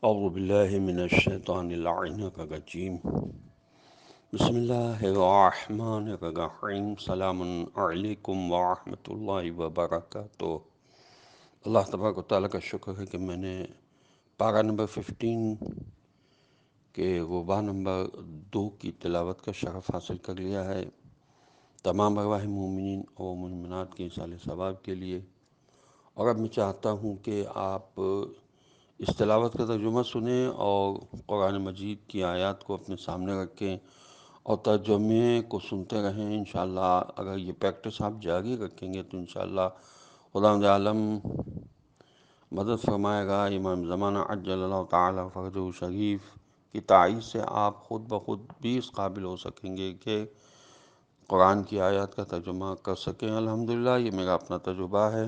اعوذ باللہ من الشیطان اللعین الرجیم بسم اللہ الرحمن الرحیم السلام علیکم ورحمۃ اللہ وبرکاتہ۔ اللہ تبارک و تعالیٰ کا شکر ہے کہ میں نے پارہ نمبر 15 کے ربع نمبر 2 کی تلاوت کا شرف حاصل کر لیا ہے، تمام ارواح مومنین اور مومنات کے ایصال ثواب کے لیے۔ اور اب میں چاہتا ہوں کہ آپ اس تلاوت کا ترجمہ سنیں اور قرآن مجید کی آیات کو اپنے سامنے رکھیں اور ترجمے کو سنتے رہیں۔ انشاءاللہ اگر یہ پریکٹس آپ جاری رکھیں گے تو انشاءاللہ خداوند عالم مدد فرمائے گا۔ امام زمانہ عجل اللہ تعالیٰ فرجہ شریف کی تائید سے آپ خود بخود بھی اس قابل ہو سکیں گے کہ قرآن کی آیات کا ترجمہ کر سکیں۔ الحمدللہ یہ میرا اپنا تجربہ ہے،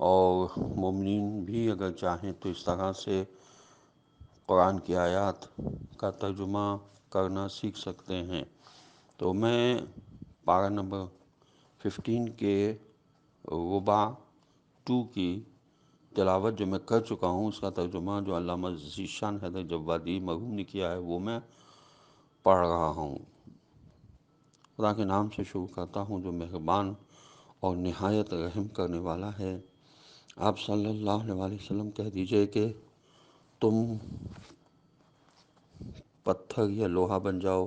اور مومنین بھی اگر چاہیں تو اس طرح سے قرآن کی آیات کا ترجمہ کرنا سیکھ سکتے ہیں۔ تو میں پارہ نمبر 15 کے ربع 2 کی تلاوت جو میں کر چکا ہوں، اس کا ترجمہ جو علامہ ذیشان حیدر جوادی مرحوم نے کیا ہے وہ میں پڑھ رہا ہوں۔ خدا کے نام سے شروع کرتا ہوں جو مہربان اور نہایت رحم کرنے والا ہے۔ آپ صلی اللہ علیہ وسلم کہہ دیجئے کہ تم پتھر یا لوہا بن جاؤ،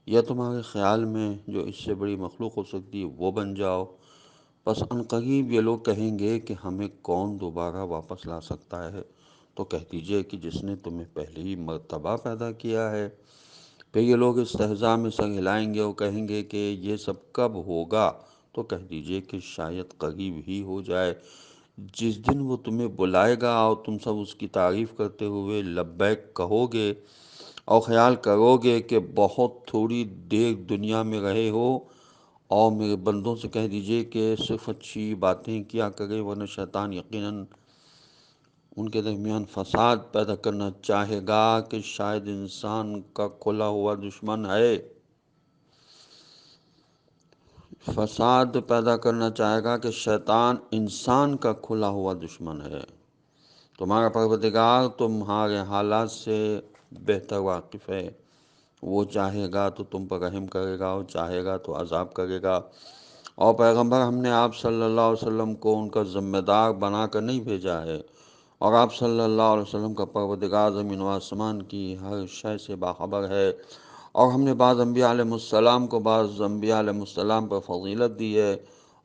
یا تمہارے خیال میں جو اس سے بڑی مخلوق ہو سکتی ہے وہ بن جاؤ، پس عنقریب یہ لوگ کہیں گے کہ ہمیں کون دوبارہ واپس لا سکتا ہے؟ تو کہہ دیجئے کہ جس نے تمہیں پہلی مرتبہ پیدا کیا ہے۔ پھر یہ لوگ استہزاء میں سر ہلائیں گے اور کہیں گے کہ یہ سب کب ہوگا؟ تو کہہ دیجئے کہ شاید قریب ہی ہو جائے، جس دن وہ تمہیں بلائے گا اور تم سب اس کی تعریف کرتے ہوئے لبیک کہو گے اور خیال کرو گے کہ بہت تھوڑی دیر دنیا میں رہے ہو۔ اور میرے بندوں سے کہہ دیجئے کہ صرف اچھی باتیں کیا کرے، ورنہ شیطان یقیناً ان کے درمیان فساد پیدا کرنا چاہے گا کہ شاید انسان کا کھلا ہوا دشمن ہے۔ فساد پیدا کرنا چاہے گا کہ شیطان انسان کا کھلا ہوا دشمن ہے۔ تمہارا پروردگار تمہارے حالات سے بہتر واقف ہے، وہ چاہے گا تو تم پر رحم کرے گا اور چاہے گا تو عذاب کرے گا۔ اور پیغمبر ہم نے آپ صلی اللہ علیہ وسلم کو ان کا ذمہ دار بنا کر نہیں بھیجا ہے، اور آپ صلی اللہ علیہ وسلم کا پروردگار زمین و آسمان کی ہر شے سے باخبر ہے۔ اور ہم نے بعض انبیاء علیہ السلام کو بعض انبیاء علیہ السلام پر فضیلت دی ہے،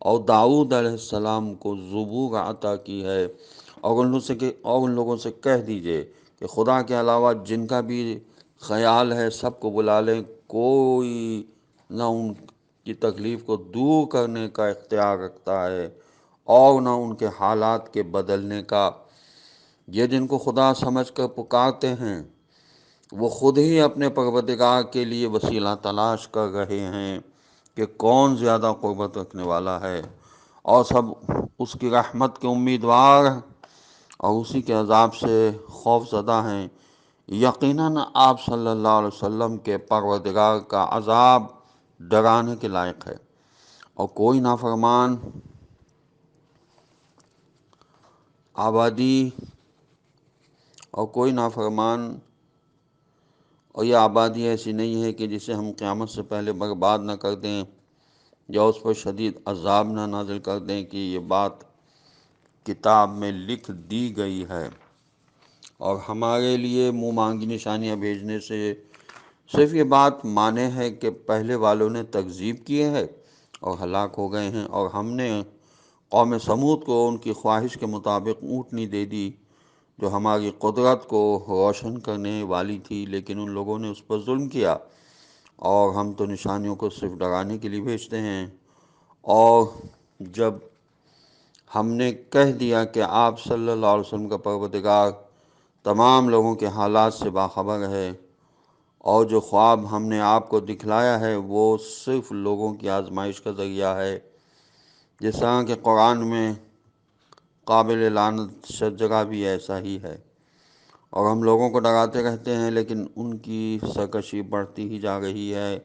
اور داؤد علیہ السلام کو زبور عطا کی ہے۔ اور ان لوگوں سے کہہ دیجئے کہ خدا کے علاوہ جن کا بھی خیال ہے سب کو بلا لیں، کوئی نہ ان کی تکلیف کو دور کرنے کا اختیار رکھتا ہے اور نہ ان کے حالات کے بدلنے کا۔ یہ جن کو خدا سمجھ کر پکارتے ہیں وہ خود ہی اپنے پروردگار کے لیے وسیلہ تلاش کر رہے ہیں کہ کون زیادہ قربت رکھنے والا ہے، اور سب اس کی رحمت کے امیدوار اور اسی کے عذاب سے خوف زدہ ہیں۔ یقیناً آپ صلی اللہ علیہ وسلم کے پروردگار کا عذاب ڈرانے کے لائق ہے، اور کوئی نافرمان اور یہ آبادی ایسی نہیں ہے کہ جسے ہم قیامت سے پہلے برباد نہ کر دیں یا اس پر شدید عذاب نہ نازل کر دیں کہ یہ بات کتاب میں لکھ دی گئی ہے، اور ہمارے لیے منہ مانگی نشانیاں بھیجنے سے صرف یہ بات مانے ہے کہ پہلے والوں نے تکذیب کیے ہے اور ہلاک ہو گئے ہیں۔ اور ہم نے قوم سمود کو ان کی خواہش کے مطابق اونٹنی دے دی جو ہماری قدرت کو روشن کرنے والی تھی، لیکن ان لوگوں نے اس پر ظلم کیا۔ اور ہم تو نشانیوں کو صرف ڈرانے کے لیے بھیجتے ہیں۔ اور جب ہم نے کہہ دیا کہ آپ صلی اللہ علیہ وسلم کا پروردگار تمام لوگوں کے حالات سے باخبر ہے، اور جو خواب ہم نے آپ کو دکھلایا ہے وہ صرف لوگوں کی آزمائش کا ذریعہ ہے، جس طرح کہ قرآن میں قابل لعنت جگہ بھی ایسا ہی ہے۔ اور ہم لوگوں کو ڈراتے رہتے ہیں لیکن ان کی سرکشی بڑھتی ہی جا رہی ہے۔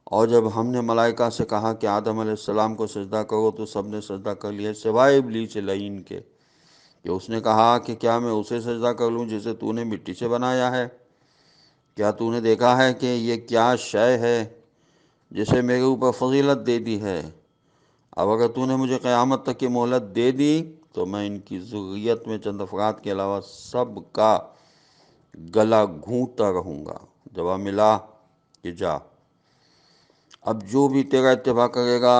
اور جب ہم نے ملائکہ سے کہا کہ آدم علیہ السلام کو سجدہ کرو تو سب نے سجدہ کر لیا سوائے ابلیس لعین کے، کہ اس نے کہا کہ کیا میں اسے سجدہ کر لوں جسے تو نے مٹی سے بنایا ہے؟ کیا تو نے دیکھا ہے کہ یہ کیا شے ہے جسے میرے اوپر فضیلت دے دی ہے؟ اب اگر تو نے مجھے قیامت تک کی مہلت دے دی تو میں ان کی ذریت میں چند افراد کے علاوہ سب کا گلا گھونٹتا رہوں گا۔ جواب ملا کہ جا، اب جو بھی تیرا اتباع کرے گا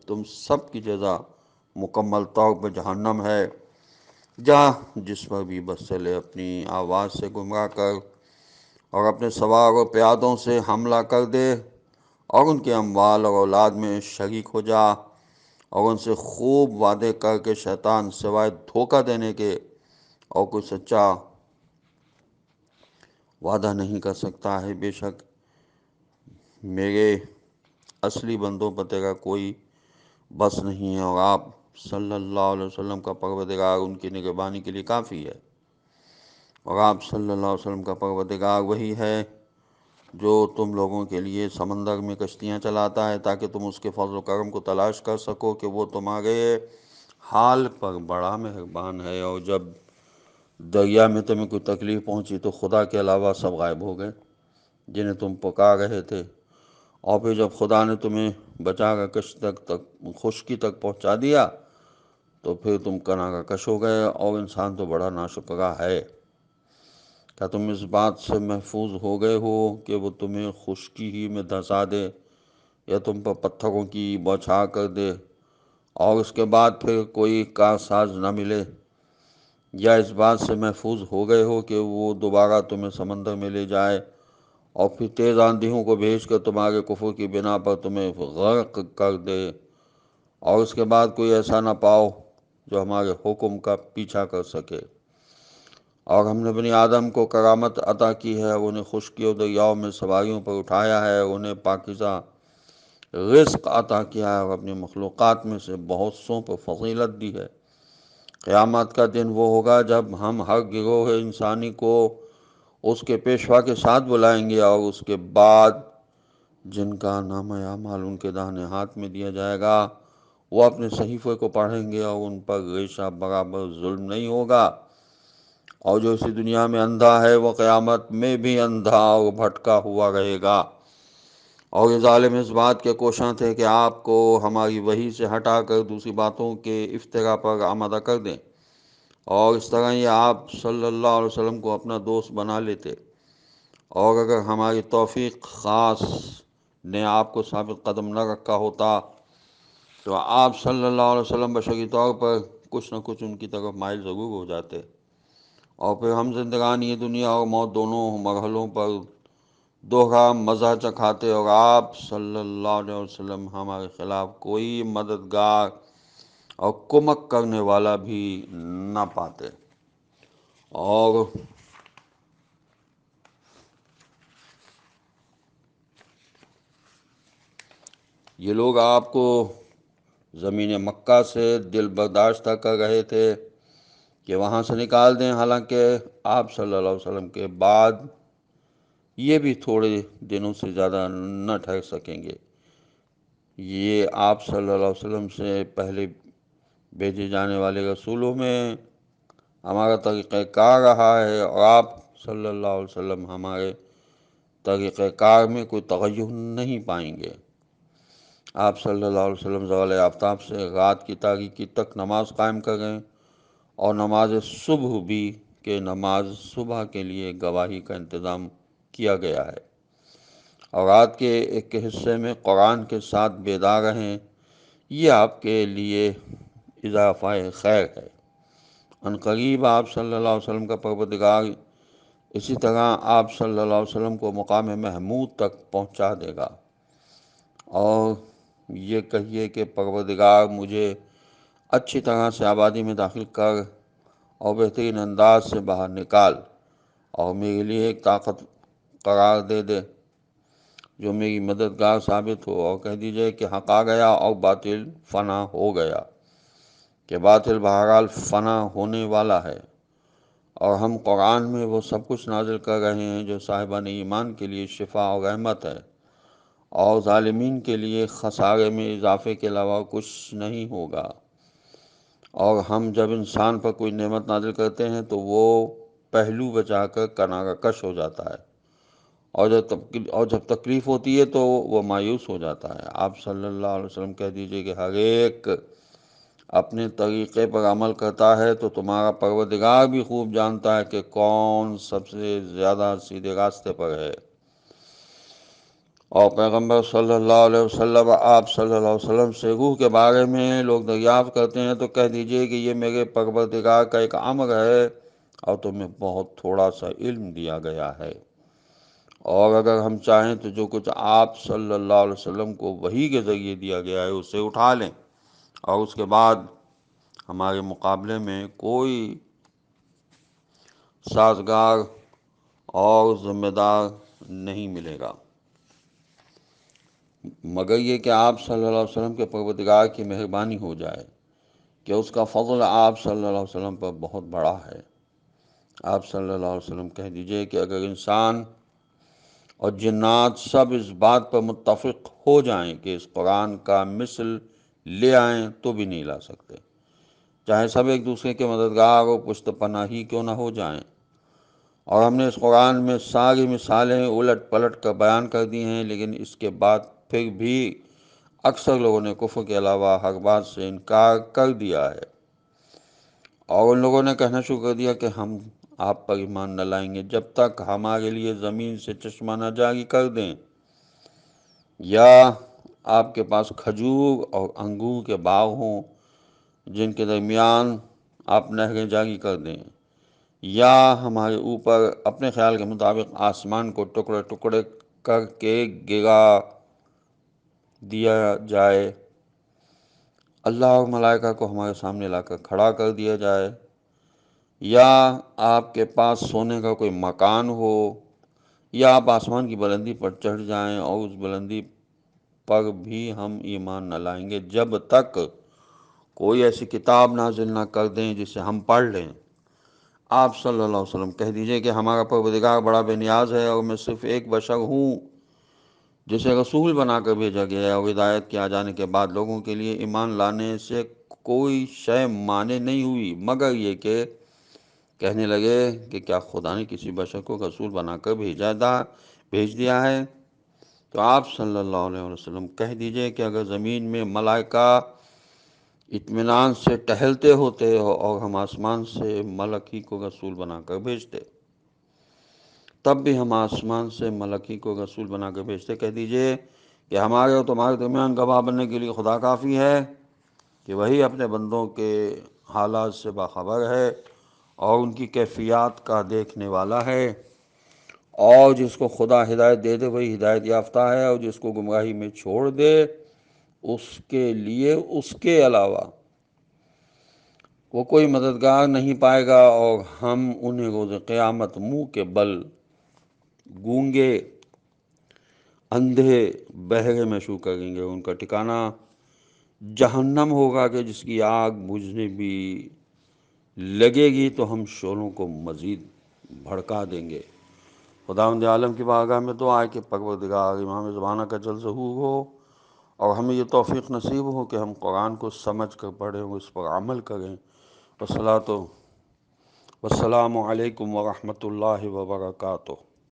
تم سب کی جزا مکمل طور پر جہنم ہے۔ جا، جس پر بھی بس چلے اپنی آواز سے گمراہ کر اور اپنے سوار و پیادوں سے حملہ کر دے اور ان کے اموال اور اولاد میں شریک ہو جا، اور ان سے خوب وعدے کر کے شیطان سوائے دھوکہ دینے کے اور کوئی سچا وعدہ نہیں کر سکتا ہے۔ بے شک میرے اصلی بندوں پر تیرا کوئی بس نہیں ہے، اور آپ صلی اللہ علیہ وسلم کا پروردگار ان کی نگہبانی کے لیے کافی ہے۔ اور آپ صلی اللہ علیہ وسلم کا پروردگار وہی ہے جو تم لوگوں کے لیے سمندر میں کشتیاں چلاتا ہے تاکہ تم اس کے فضل و کرم کو تلاش کر سکو کہ وہ تمہارے حال پر بڑا مہربان ہے۔ اور جب دریا میں تمہیں کوئی تکلیف پہنچی تو خدا کے علاوہ سب غائب ہو گئے جنہیں تم پکار رہے تھے، اور پھر جب خدا نے تمہیں بچا کر کشتی تک خشکی تک پہنچا دیا تو پھر تم کنارہ کش ہو گئے، اور انسان تو بڑا ناشکرا ہے۔ کیا تم اس بات سے محفوظ ہو گئے ہو کہ وہ تمہیں خشکی ہی میں دھنسا دے یا تم پر پتھروں کی بوچھار کر دے اور اس کے بعد پھر کوئی کارساز نہ ملے؟ یا اس بات سے محفوظ ہو گئے ہو کہ وہ دوبارہ تمہیں سمندر میں لے جائے اور پھر تیز آندھیوں کو بھیج کر تمہارے کفر کی بنا پر تمہیں غرق کر دے، اور اس کے بعد کوئی ایسا نہ پاؤ جو ہمارے حکم کا پیچھا کر سکے؟ اور ہم نے بنی آدم کو کرامت عطا کی ہے، انہیں خشکی و دریاؤں میں سواریوں پر اٹھایا ہے، انہیں پاکیزہ رزق عطا کیا ہے اور اپنی مخلوقات میں سے بہت سوں پر فضیلت دی ہے۔ قیامت کا دن وہ ہوگا جب ہم ہر گروہ انسانی کو اس کے پیشوا کے ساتھ بلائیں گے، اور اس کے بعد جن کا نامہ اعمال ان کے داہنے ہاتھ میں دیا جائے گا وہ اپنے صحیفے کو پڑھیں گے، اور ان پر ریشہ برابر ظلم نہیں ہوگا۔ اور جو اسی دنیا میں اندھا ہے وہ قیامت میں بھی اندھا اور بھٹکا ہوا رہے گا۔ اور یہ ظالم اس بات کے کوشاں تھے کہ آپ کو ہماری وحی سے ہٹا کر دوسری باتوں کے افتراء پر آمادہ کر دیں، اور اس طرح یہ آپ صلی اللہ علیہ وسلم کو اپنا دوست بنا لیتے۔ اور اگر ہماری توفیق خاص نے آپ کو ثابت قدم نہ رکھا ہوتا تو آپ صلی اللہ علیہ وسلم بشری طور پر کچھ نہ کچھ ان کی طرف مائل ضرور ہو جاتے، اور پھر ہم زندگان یہ دنیا اور موت دونوں مرحلوں پر دوہرا مزہ چکھاتے، اور آپ صلی اللہ علیہ وسلم ہمارے خلاف کوئی مددگار اور کمک کرنے والا بھی نہ پاتے۔ اور یہ لوگ آپ کو زمین مکہ سے دل برداشتہ کر رہے تھے کہ وہاں سے نکال دیں، حالانکہ آپ صلی اللہ علیہ وسلم کے بعد یہ بھی تھوڑے دنوں سے زیادہ نہ ٹھہر سکیں گے۔ یہ آپ صلی اللہ علیہ وسلم سے پہلے بھیجے جانے والے رسولوں میں ہمارا طریقہ کار رہا ہے، اور آپ صلی اللہ علیہ وسلم ہمارے طریقہ کار میں کوئی تغیر نہیں پائیں گے۔ آپ صلی اللہ علیہ وسلم زوال آفتاب سے رات کی تاریکی تک نماز قائم کریں، اور نماز صبح بھی کہ نماز صبح کے لیے گواہی کا انتظام کیا گیا ہے، اور رات کے ایک حصے میں قرآن کے ساتھ بیدار رہیں، یہ آپ کے لیے اضافہ خیر ہے۔ ان قریب آپ صلی اللہ علیہ وسلم کا پروردگار اسی طرح آپ صلی اللہ علیہ وسلم کو مقام محمود تک پہنچا دے گا، اور یہ کہیے کہ پروردگار مجھے اچھی طرح سے آبادی میں داخل کر اور بہترین انداز سے باہر نکال، اور میرے لیے ایک طاقت قرار دے دے جو میری مددگار ثابت ہو، اور کہہ دیجئے کہ حق آ گیا اور باطل فنا ہو گیا، کہ باطل بہرحال فنا ہونے والا ہے، اور ہم قرآن میں وہ سب کچھ نازل کر رہے ہیں جو صاحبان ایمان کے لیے شفا اور رحمت ہے، اور ظالمین کے لیے خسارے میں اضافے کے علاوہ کچھ نہیں ہوگا۔ اور ہم جب انسان پر کوئی نعمت نازل کرتے ہیں تو وہ پہلو بچا کر کنارہ کش ہو جاتا ہے، اور جب تکلیف ہوتی ہے تو وہ مایوس ہو جاتا ہے۔ آپ صلی اللہ علیہ وسلم کہہ دیجئے کہ ہر ایک اپنے طریقے پر عمل کرتا ہے تو تمہارا پروردگار بھی خوب جانتا ہے کہ کون سب سے زیادہ سیدھے راستے پر ہے۔ اور پیغمبر صلی اللہ علیہ وسلم، آپ صلی اللہ علیہ وسلم سے روح کے بارے میں لوگ دریافت کرتے ہیں تو کہہ دیجئے کہ یہ میرے پروردگار کا ایک امر ہے اور تمہیں بہت تھوڑا سا علم دیا گیا ہے، اور اگر ہم چاہیں تو جو کچھ آپ صلی اللہ علیہ وسلم کو وحی کے ذریعے دیا گیا ہے اسے اٹھا لیں، اور اس کے بعد ہمارے مقابلے میں کوئی سازگار اور ذمہ دار نہیں ملے گا، مگر یہ کہ آپ صلی اللہ علیہ وسلم کے پروردگار کی مہربانی ہو جائے کہ اس کا فضل آپ صلی اللہ علیہ وسلم پر بہت بڑا ہے۔ آپ صلی اللہ علیہ وسلم کہہ دیجئے کہ اگر انسان اور جنات سب اس بات پر متفق ہو جائیں کہ اس قرآن کا مثل لے آئیں تو بھی نہیں لا سکتے، چاہے سب ایک دوسرے کے مددگار اور پشت پناہی کیوں نہ ہو جائیں۔ اور ہم نے اس قرآن میں ساری مثالیں الٹ پلٹ کر بیان کر دی ہیں، لیکن اس کے بعد پھر بھی اکثر لوگوں نے کفر کے علاوہ ہر بات سے انکار کر دیا ہے، اور ان لوگوں نے کہنا شروع کر دیا کہ ہم آپ پر ایمان نہ لائیں گے جب تک ہمارے لیے زمین سے چشمہ نہ جاری کر دیں، یا آپ کے پاس کھجور اور انگور کے باغ ہوں جن کے درمیان آپ نہریں جاری کر دیں، یا ہمارے اوپر اپنے خیال کے مطابق آسمان کو ٹکڑے ٹکڑے کر کے گرا دیا جائے، اللہ اور ملائکہ کو ہمارے سامنے لا کر کھڑا کر دیا جائے، یا آپ کے پاس سونے کا کوئی مکان ہو، یا آپ آسمان کی بلندی پر چڑھ جائیں، اور اس بلندی پر بھی ہم ایمان نہ لائیں گے جب تک کوئی ایسی کتاب نازل نہ کر دیں جسے ہم پڑھ لیں۔ آپ صلی اللہ علیہ وسلم کہہ دیجئے کہ ہمارا پروردگار بڑا بے نیاز ہے، اور میں صرف ایک بشر ہوں جسے رسول بنا کر بھیجا گیا ہے، اور ہدایت کے آ جانے کے بعد لوگوں کے لیے ایمان لانے سے کوئی شے مانے نہیں ہوئی مگر یہ کہ کہنے لگے کہ کیا خدا نے کسی بشر کو رسول بنا کر بھیج دیا ہے؟ تو آپ صلی اللہ علیہ وسلم کہہ دیجئے کہ اگر زمین میں ملائکہ اطمینان سے ٹہلتے ہوتے اور ہم آسمان سے ملک ہی کو رسول بنا کر بھیجتے، تب بھی ہم آسمان سے ملک ہی کو رسول بنا کر بھیجتے۔ کہہ دیجئے کہ ہمارے اور تمہارے درمیان گواہ بننے کے لیے خدا کافی ہے کہ وہی اپنے بندوں کے حالات سے باخبر ہے اور ان کی کیفیات کا دیکھنے والا ہے، اور جس کو خدا ہدایت دے دے وہی ہدایت یافتہ ہے، اور جس کو گمراہی میں چھوڑ دے اس کے لیے اس کے علاوہ وہ کوئی مددگار نہیں پائے گا، اور ہم انہیں روز قیامت منہ کے بل گونگے اندھے بہرے محسوس کریں گے، ان کا ٹھکانہ جہنم ہوگا کہ جس کی آگ بجھنے بھی لگے گی تو ہم شعلوں کو مزید بھڑکا دیں گے۔ خداوند عالم کی بارگاہ میں دعا ہے کہ پروردگار امام زمانہ کا جل ظہور ہو، اور ہمیں یہ توفیق نصیب ہو کہ ہم قرآن کو سمجھ کر پڑھیں اور اس پر عمل کریں۔ والصلاۃ والسلام علیکم ورحمۃ اللہ وبرکاتہ۔